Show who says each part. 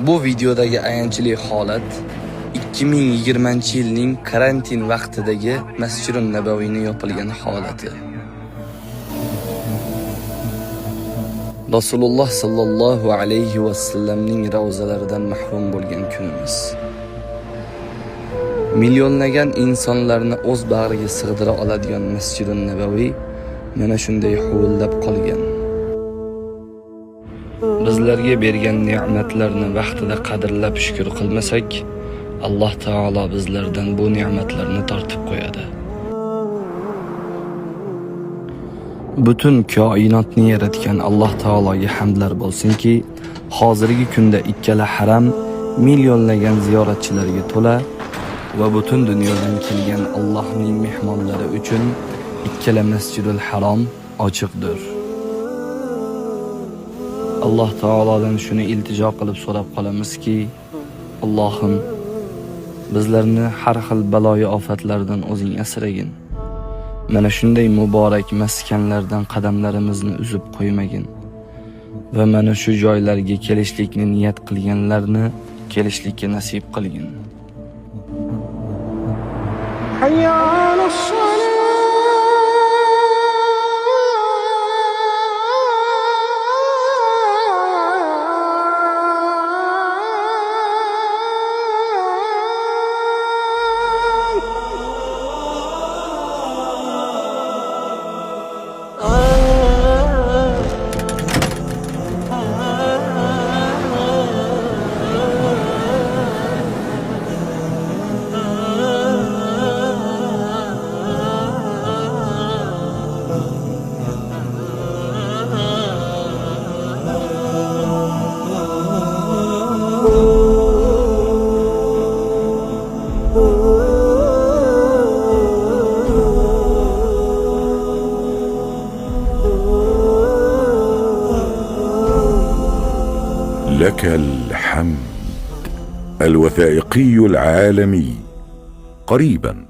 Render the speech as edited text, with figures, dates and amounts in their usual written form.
Speaker 1: Bu videodagi ayanchli holat 2020-yilning karantin vaqtidagi Masjidun Nabaviyning yopilgan holati. Rasululloh sallallohu alayhi va sallamning ravzalaridan mahrum bo'lgan kunimiz. Millionlagan insonlarni o'z bag'riga sig'dira oladigan Masjidun Nabaviy mana shunday huvillab qolgan. Bizlarga bergan ne'matlarni vaqtida qadrlab shukr qilmasak, Alloh taolo bizlardan bu ne'matlarni tortib qo'yadi. Butun koinotni yaratgan Alloh taologa hamdlar bo'lsinki, hozirgi kunda ikkala haram millionlagan ziyoratchilarga to'la va butun dunyodan kelgan Allohning mehmonlari uchun ikkala Masjidul Harom ochiqdir. Alloh taolodan shuni iltijo qilib so'rab qolamizki, Allohim, bizlarni har xil baloyi ofatlardan o'zing asragin. Mana shunday muborak maskanlardan qadamlarimizni uzib qo'ymagin va mana shu joylarga kelishlikni niyat qilganlarni kelishlikka nasib qilgin.
Speaker 2: لك الحمد الوثائقي العالمي قريبا